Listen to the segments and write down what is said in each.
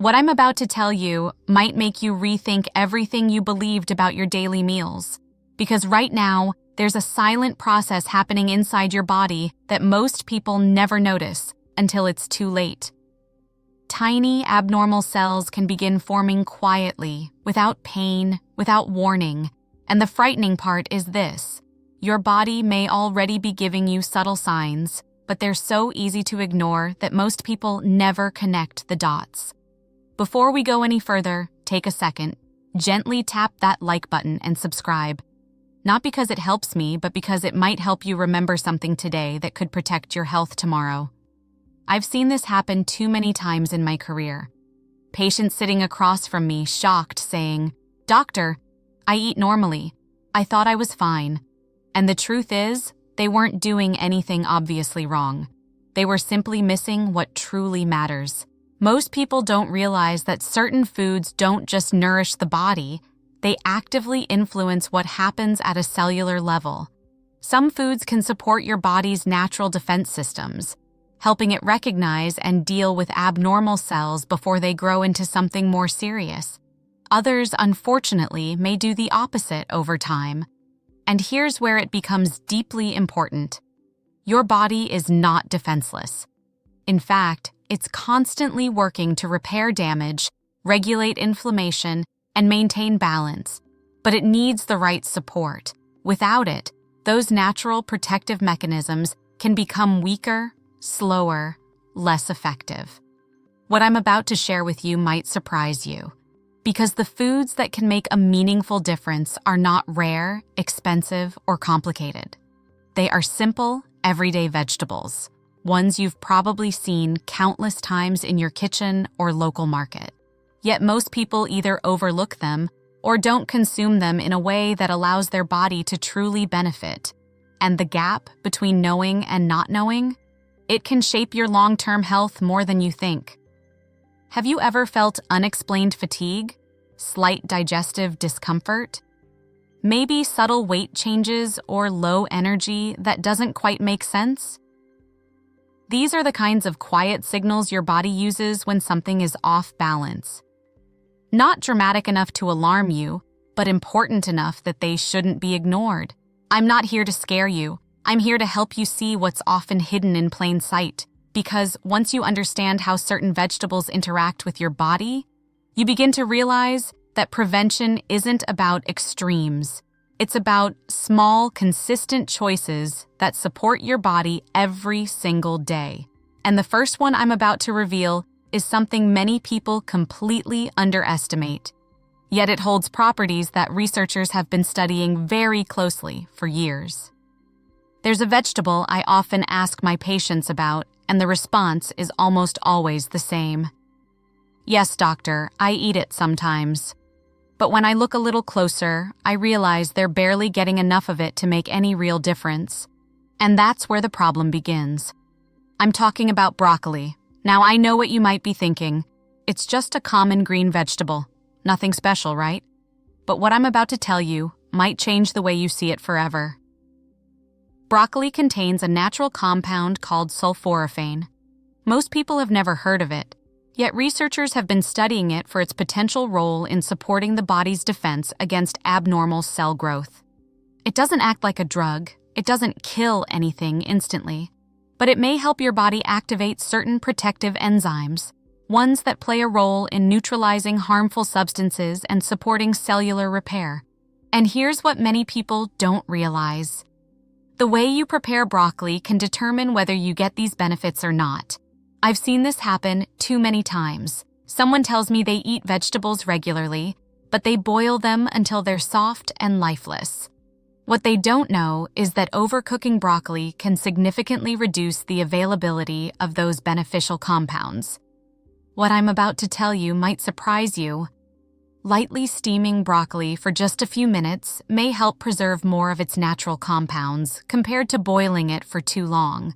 What I'm about to tell you might make you rethink everything you believed about your daily meals. Because right now, there's a silent process happening inside your body that most people never notice until it's too late. Tiny, abnormal cells can begin forming quietly, without pain, without warning. And the frightening part is this: your body may already be giving you subtle signs, but they're so easy to ignore that most people never connect the dots. Before we go any further, take a second, gently tap that like button and subscribe. Not because it helps me, but because it might help you remember something today that could protect your health tomorrow. I've seen this happen too many times in my career. Patients sitting across from me, shocked, saying, "Doctor, I eat normally. I thought I was fine." And the truth is, they weren't doing anything obviously wrong. They were simply missing what truly matters. Most people don't realize that certain foods don't just nourish the body, they actively influence what happens at a cellular level. Some foods can support your body's natural defense systems, helping it recognize and deal with abnormal cells before they grow into something more serious. Others, unfortunately, may do the opposite over time. And here's where it becomes deeply important. Your body is not defenseless. In fact, it's constantly working to repair damage, regulate inflammation, and maintain balance, but it needs the right support. Without it, those natural protective mechanisms can become weaker, slower, less effective. What I'm about to share with you might surprise you, because the foods that can make a meaningful difference are not rare, expensive, or complicated. They are simple, everyday vegetables, ones you've probably seen countless times in your kitchen or local market. Yet most people either overlook them or don't consume them in a way that allows their body to truly benefit. And the gap between knowing and not knowing, it can shape your long-term health more than you think. Have you ever felt unexplained fatigue, slight digestive discomfort? Maybe subtle weight changes or low energy that doesn't quite make sense? These are the kinds of quiet signals your body uses when something is off balance. Not dramatic enough to alarm you, but important enough that they shouldn't be ignored. I'm not here to scare you. I'm here to help you see what's often hidden in plain sight. Because once you understand how certain vegetables interact with your body, you begin to realize that prevention isn't about extremes. It's about small, consistent choices that support your body every single day. And the first one I'm about to reveal is something many people completely underestimate. Yet it holds properties that researchers have been studying very closely for years. There's a vegetable I often ask my patients about, and the response is almost always the same. "Yes, doctor, I eat it sometimes." But when I look a little closer, I realize they're barely getting enough of it to make any real difference. And that's where the problem begins. I'm talking about broccoli. Now, I know what you might be thinking. It's just a common green vegetable. Nothing special, right? But what I'm about to tell you might change the way you see it forever. Broccoli contains a natural compound called sulforaphane. Most people have never heard of it, yet researchers have been studying it for its potential role in supporting the body's defense against abnormal cell growth. It doesn't act like a drug. It doesn't kill anything instantly. But it may help your body activate certain protective enzymes, ones that play a role in neutralizing harmful substances and supporting cellular repair. And here's what many people don't realize. The way you prepare broccoli can determine whether you get these benefits or not. I've seen this happen too many times. Someone tells me they eat vegetables regularly, but they boil them until they're soft and lifeless. What they don't know is that overcooking broccoli can significantly reduce the availability of those beneficial compounds. What I'm about to tell you might surprise you. Lightly steaming broccoli for just a few minutes may help preserve more of its natural compounds compared to boiling it for too long.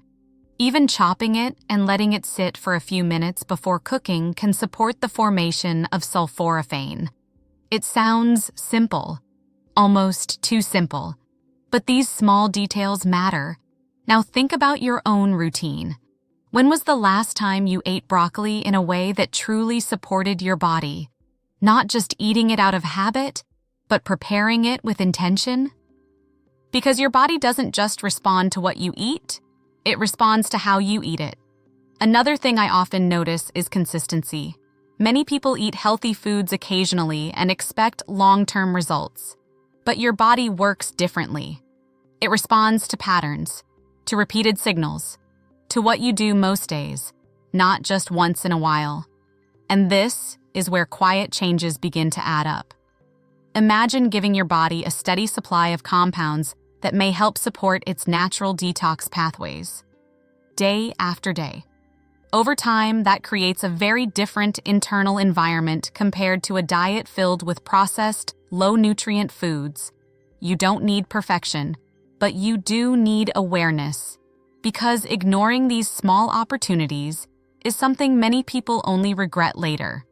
Even chopping it and letting it sit for a few minutes before cooking can support the formation of sulforaphane. It sounds simple, almost too simple. But these small details matter. Now think about your own routine. When was the last time you ate broccoli in a way that truly supported your body? Not just eating it out of habit, but preparing it with intention? Because your body doesn't just respond to what you eat, it responds to how you eat it. Another thing I often notice is consistency. Many people eat healthy foods occasionally and expect long-term results. But your body works differently. It responds to patterns, to repeated signals, to what you do most days, not just once in a while. And this is where quiet changes begin to add up. Imagine giving your body a steady supply of compounds that may help support its natural detox pathways, day after day. Over time, that creates a very different internal environment compared to a diet filled with processed, low-nutrient foods. You don't need perfection, but you do need awareness, because ignoring these small opportunities is something many people only regret later.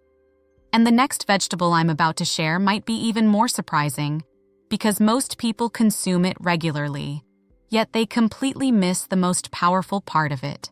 And the next vegetable I'm about to share might be even more surprising, because most people consume it regularly, yet they completely miss the most powerful part of it.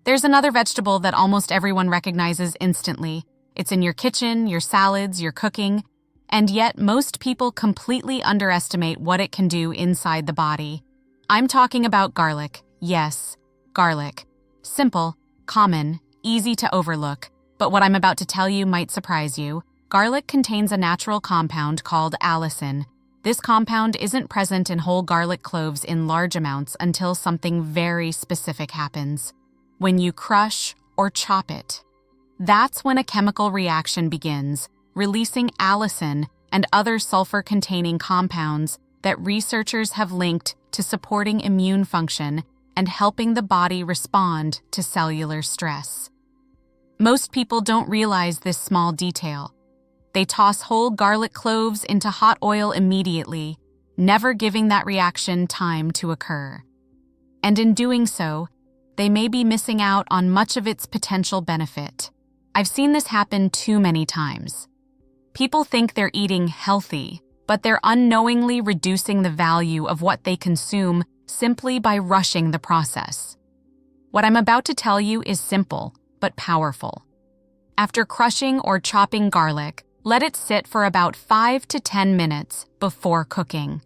There's another vegetable that almost everyone recognizes instantly. It's in your kitchen, your salads, your cooking, and yet most people completely underestimate what it can do inside the body. I'm talking about garlic. Yes, garlic. Simple, common, easy to overlook, but what I'm about to tell you might surprise you. Garlic contains a natural compound called allicin. This compound isn't present in whole garlic cloves in large amounts until something very specific happens. When you crush or chop it. That's when a chemical reaction begins, releasing allicin and other sulfur-containing compounds that researchers have linked to supporting immune function and helping the body respond to cellular stress. Most people don't realize this small detail. They toss whole garlic cloves into hot oil immediately, never giving that reaction time to occur. And in doing so, they may be missing out on much of its potential benefit. I've seen this happen too many times. People think they're eating healthy, but they're unknowingly reducing the value of what they consume simply by rushing the process. What I'm about to tell you is simple, but powerful. After crushing or chopping garlic, let it sit for about 5 to 10 minutes before cooking.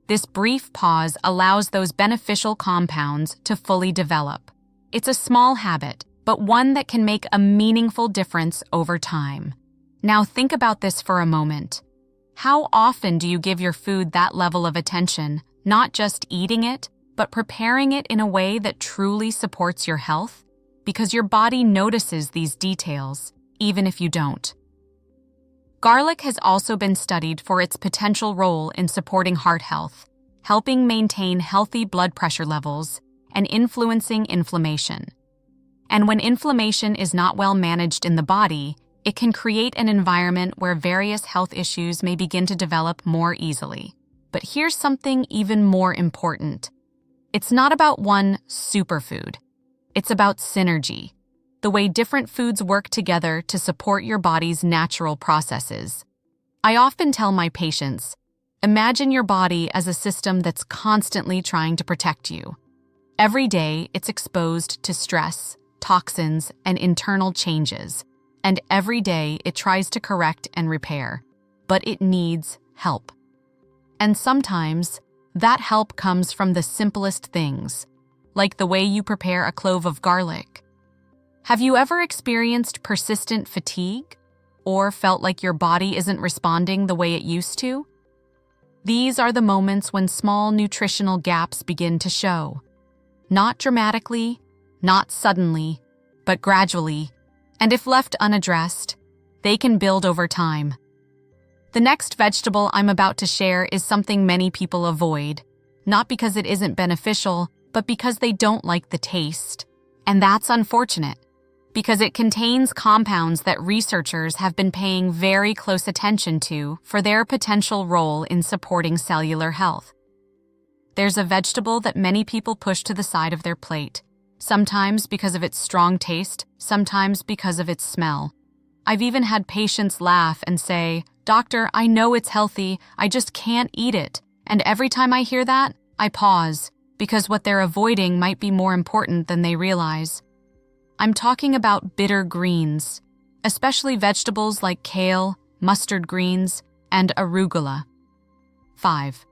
This brief pause allows those beneficial compounds to fully develop. It's a small habit, but one that can make a meaningful difference over time. Now think about this for a moment. How often do you give your food that level of attention, not just eating it, but preparing it in a way that truly supports your health? Because your body notices these details, even if you don't. Garlic has also been studied for its potential role in supporting heart health, helping maintain healthy blood pressure levels, and influencing inflammation. And when inflammation is not well managed in the body, it can create an environment where various health issues may begin to develop more easily. But here's something even more important. It's not about one superfood. It's about synergy, the way different foods work together to support your body's natural processes. I often tell my patients, imagine your body as a system that's constantly trying to protect you. Every day, it's exposed to stress, toxins, and internal changes, and every day it tries to correct and repair, but it needs help. And sometimes, that help comes from the simplest things, like the way you prepare a clove of garlic. Have you ever experienced persistent fatigue, or felt like your body isn't responding the way it used to? These are the moments when small nutritional gaps begin to show. Not dramatically, not suddenly, but gradually, and if left unaddressed, they can build over time. The next vegetable I'm about to share is something many people avoid, not because it isn't beneficial, but because they don't like the taste. And that's unfortunate, because it contains compounds that researchers have been paying very close attention to for their potential role in supporting cellular health. There's a vegetable that many people push to the side of their plate, sometimes because of its strong taste, sometimes because of its smell. I've even had patients laugh and say, "Doctor, I know it's healthy, I just can't eat it." And every time I hear that, I pause, because what they're avoiding might be more important than they realize. I'm talking about bitter greens, especially vegetables like kale, mustard greens, and arugula. 5.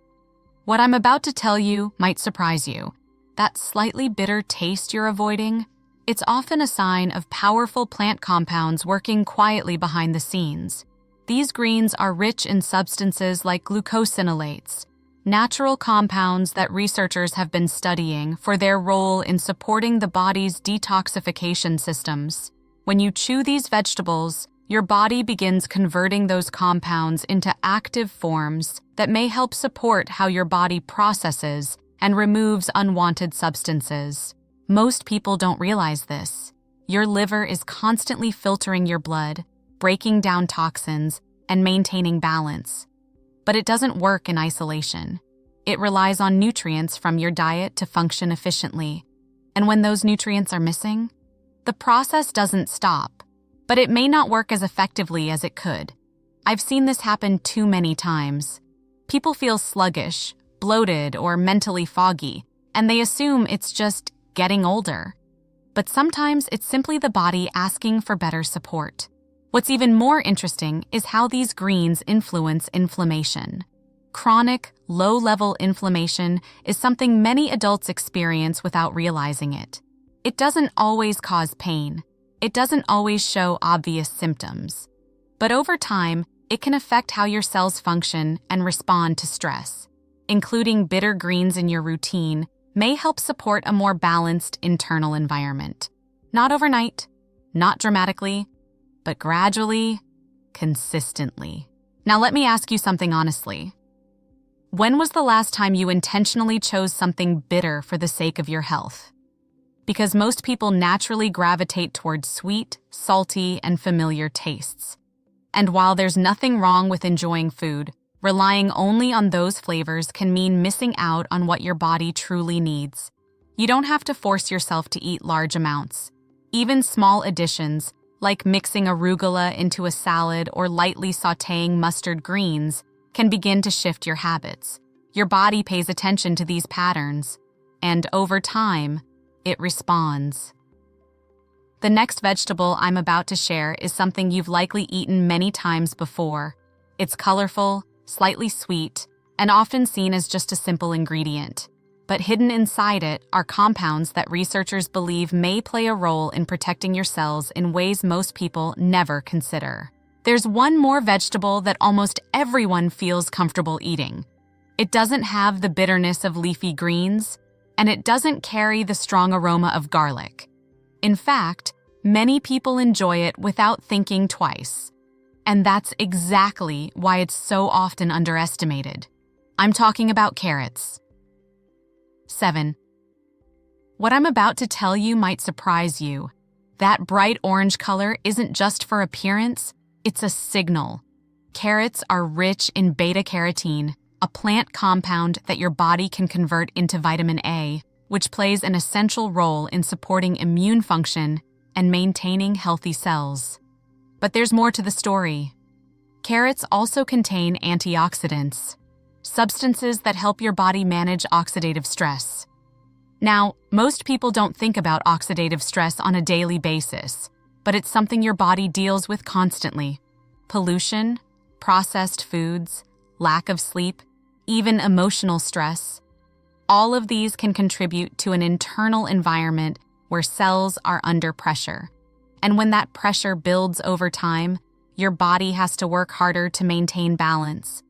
What I'm about to tell you might surprise you. That slightly bitter taste you're avoiding, it's often a sign of powerful plant compounds working quietly behind the scenes. These greens are rich in substances like glucosinolates, natural compounds that researchers have been studying for their role in supporting the body's detoxification systems. When you chew these vegetables, your body begins converting those compounds into active forms that may help support how your body processes and removes unwanted substances. Most people don't realize this. Your liver is constantly filtering your blood, breaking down toxins, and maintaining balance. But it doesn't work in isolation. It relies on nutrients from your diet to function efficiently. And when those nutrients are missing, the process doesn't stop, but it may not work as effectively as it could. I've seen this happen too many times. People feel sluggish, bloated, or mentally foggy, and they assume it's just getting older. But sometimes it's simply the body asking for better support. What's even more interesting is how these greens influence inflammation. Chronic, low-level inflammation is something many adults experience without realizing it. It doesn't always cause pain. It doesn't always show obvious symptoms. But over time, it can affect how your cells function and respond to stress. Including bitter greens in your routine may help support a more balanced internal environment. Not overnight, not dramatically, but gradually, consistently. Now let me ask you something honestly. When was the last time you intentionally chose something bitter for the sake of your health? Because most people naturally gravitate towards sweet, salty, and familiar tastes. And while there's nothing wrong with enjoying food, relying only on those flavors can mean missing out on what your body truly needs. You don't have to force yourself to eat large amounts. Even small additions, like mixing arugula into a salad or lightly sautéing mustard greens, can begin to shift your habits. Your body pays attention to these patterns, and over time, it responds. The next vegetable I'm about to share is something you've likely eaten many times before. It's colorful, slightly sweet, and often seen as just a simple ingredient. But hidden inside it are compounds that researchers believe may play a role in protecting your cells in ways most people never consider. There's one more vegetable that almost everyone feels comfortable eating. It doesn't have the bitterness of leafy greens, and it doesn't carry the strong aroma of garlic. In fact, many people enjoy it without thinking twice. And that's exactly why it's so often underestimated. I'm talking about carrots. 7. What I'm about to tell you might surprise you. That bright orange color isn't just for appearance, it's a signal. Carrots are rich in beta-carotene, a plant compound that your body can convert into vitamin A, which plays an essential role in supporting immune function and maintaining healthy cells. But there's more to the story. Carrots also contain antioxidants, substances that help your body manage oxidative stress. Now, most people don't think about oxidative stress on a daily basis, but it's something your body deals with constantly. Pollution, processed foods, lack of sleep, even emotional stress. All of these can contribute to an internal environment where cells are under pressure. And when that pressure builds over time, your body has to work harder to maintain balance.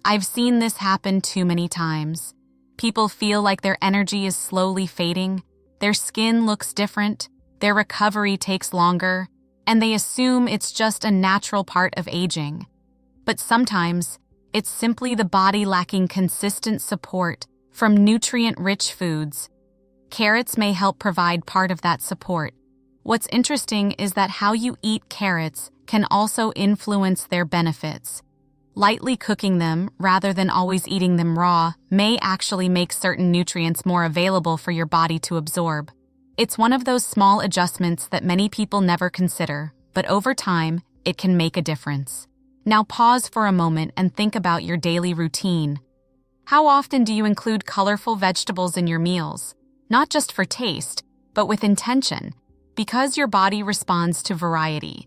I've seen this happen too many times. People feel like their energy is slowly fading, their skin looks different, their recovery takes longer, and they assume it's just a natural part of aging. But sometimes, it's simply the body lacking consistent support from nutrient-rich foods. Carrots may help provide part of that support. What's interesting is that how you eat carrots can also influence their benefits. Lightly cooking them, rather than always eating them raw, may actually make certain nutrients more available for your body to absorb. It's one of those small adjustments that many people never consider, but over time, it can make a difference. Now pause for a moment and think about your daily routine. How often do you include colorful vegetables in your meals? Not just for taste, but with intention. because your body responds to variety.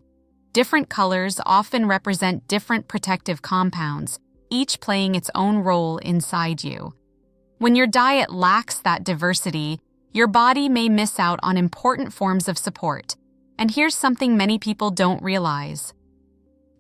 Different colors often represent different protective compounds, each playing its own role inside you. When your diet lacks that diversity, your body may miss out on important forms of support. And here's something many people don't realize.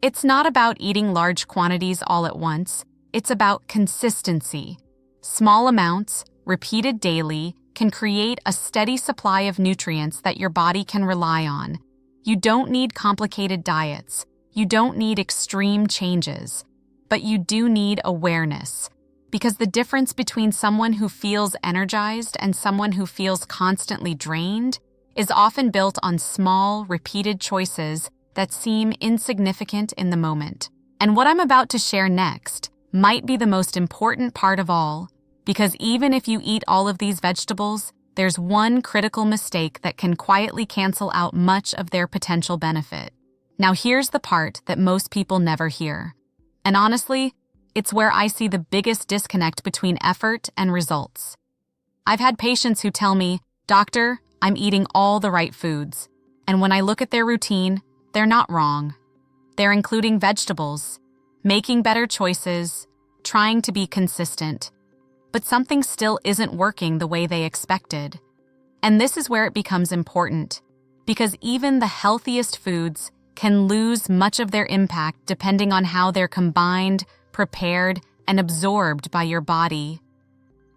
It's not about eating large quantities all at once. It's about consistency. Small amounts, repeated daily, can create a steady supply of nutrients that your body can rely on. You don't need complicated diets. You don't need extreme changes. But you do need awareness. Because the difference between someone who feels energized and someone who feels constantly drained is often built on small, repeated choices that seem insignificant in the moment. And what I'm about to share next might be the most important part of all, because even if you eat all of these vegetables, there's one critical mistake that can quietly cancel out much of their potential benefit. Now here's the part that most people never hear. And honestly, it's where I see the biggest disconnect between effort and results. I've had patients who tell me, "Doctor, I'm eating all the right foods." And when I look at their routine, they're not wrong. They're including vegetables, making better choices, trying to be consistent. But something still isn't working the way they expected. And this is where it becomes important, because even the healthiest foods can lose much of their impact depending on how they're combined, prepared, and absorbed by your body.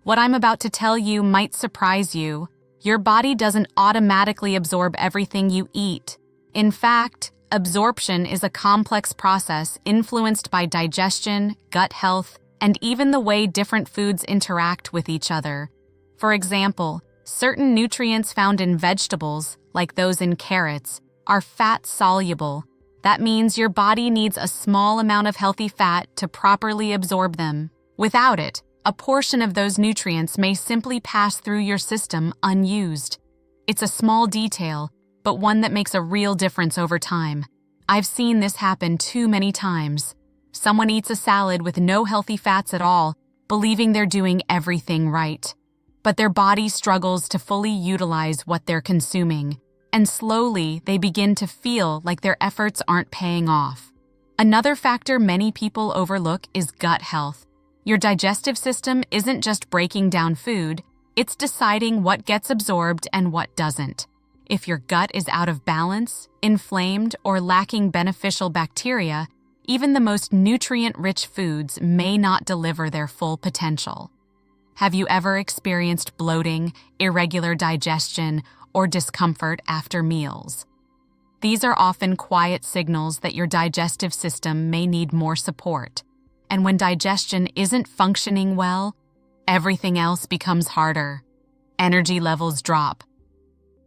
What I'm about to tell you might surprise you. Your body doesn't automatically absorb everything you eat. In fact, absorption is a complex process influenced by digestion, gut health, and even the way different foods interact with each other. For example, certain nutrients found in vegetables, like those in carrots, are fat-soluble. That means your body needs a small amount of healthy fat to properly absorb them. Without it, a portion of those nutrients may simply pass through your system unused. It's a small detail, but one that makes a real difference over time. I've seen this happen too many times. Someone eats a salad with no healthy fats at all, believing they're doing everything right. But their body struggles to fully utilize what they're consuming, and slowly they begin to feel like their efforts aren't paying off. Another factor many people overlook is gut health. Your digestive system isn't just breaking down food, it's deciding what gets absorbed and what doesn't. If your gut is out of balance, inflamed, or lacking beneficial bacteria, even the most nutrient-rich foods may not deliver their full potential. Have you ever experienced bloating, irregular digestion, or discomfort after meals? These are often quiet signals that your digestive system may need more support. And when digestion isn't functioning well, everything else becomes harder. Energy levels drop.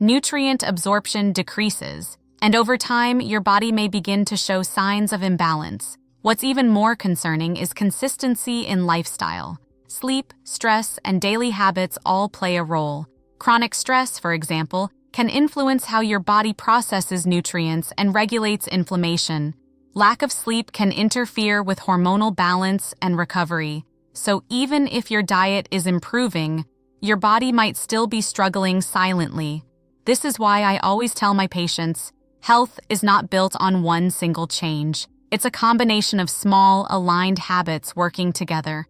Nutrient absorption decreases, and over time, your body may begin to show signs of imbalance. What's even more concerning is consistency in lifestyle. Sleep, stress, and daily habits all play a role. Chronic stress, for example, can influence how your body processes nutrients and regulates inflammation. Lack of sleep can interfere with hormonal balance and recovery. So even if your diet is improving, your body might still be struggling silently. This is why I always tell my patients, health is not built on one single change. It's a combination of small, aligned habits working together.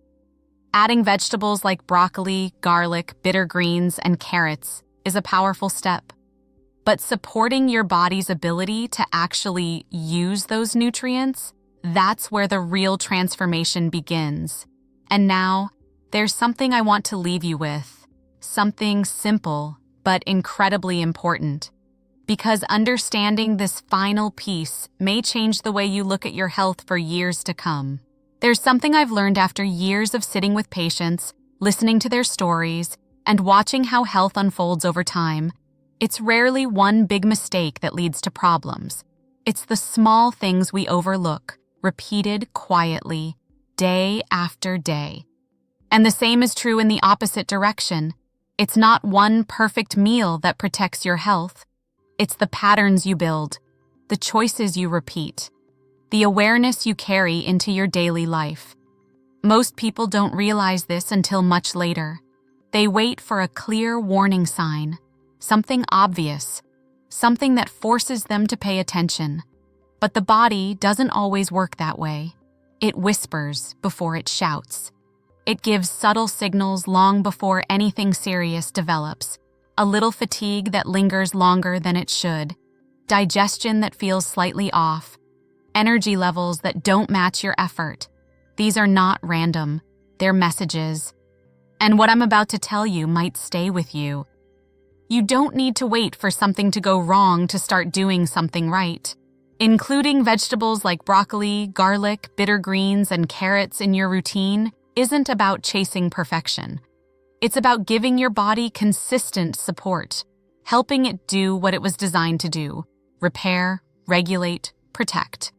Adding vegetables like broccoli, garlic, bitter greens, and carrots is a powerful step. But supporting your body's ability to actually use those nutrients, that's where the real transformation begins. And now, there's something I want to leave you with. Something simple, but incredibly important. Because understanding this final piece may change the way you look at your health for years to come. There's something I've learned after years of sitting with patients, listening to their stories, and watching how health unfolds over time. It's rarely one big mistake that leads to problems. It's the small things we overlook, repeated quietly, day after day. And the same is true in the opposite direction. It's not one perfect meal that protects your health. It's the patterns you build, the choices you repeat, the awareness you carry into your daily life. Most people don't realize this until much later. They wait for a clear warning sign, something obvious, something that forces them to pay attention. But the body doesn't always work that way. It whispers before it shouts. It gives subtle signals long before anything serious develops. A little fatigue that lingers longer than it should, digestion that feels slightly off, energy levels that don't match your effort. These are not random, they're messages. And what I'm about to tell you might stay with you. You don't need to wait for something to go wrong to start doing something right. Including vegetables like broccoli, garlic, bitter greens, and carrots in your routine isn't about chasing perfection. It's about giving your body consistent support, helping it do what it was designed to do: repair, regulate, protect.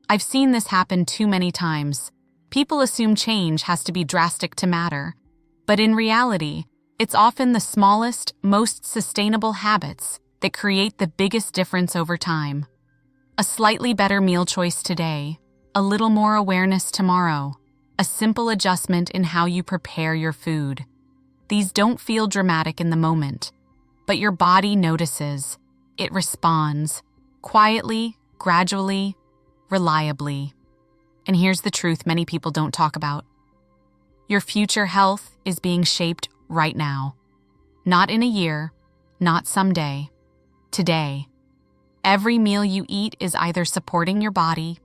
I've seen this happen too many times. People assume change has to be drastic to matter. But in reality, it's often the smallest, most sustainable habits that create the biggest difference over time. A slightly better meal choice today, a little more awareness tomorrow, a simple adjustment in how you prepare your food. These don't feel dramatic in the moment, but your body notices. It responds, quietly, gradually, reliably. And here's the truth many people don't talk about. Your future health is being shaped right now. Not in a year, not someday, today. Every meal you eat is either supporting your body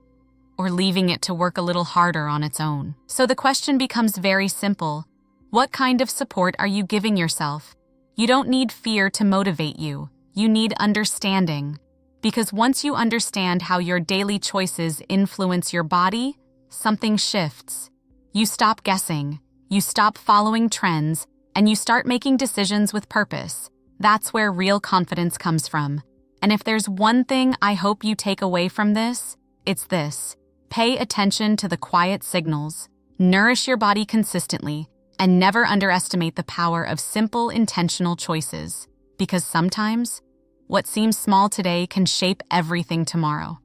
or leaving it to work a little harder on its own. So the question becomes very simple. What kind of support are you giving yourself? You don't need fear to motivate you. You need understanding. Because once you understand how your daily choices influence your body, something shifts. You stop guessing, you stop following trends, and you start making decisions with purpose. That's where real confidence comes from. And if there's one thing I hope you take away from this, it's this. Pay attention to the quiet signals, nourish your body consistently, and never underestimate the power of simple, intentional choices. Because sometimes, what seems small today can shape everything tomorrow.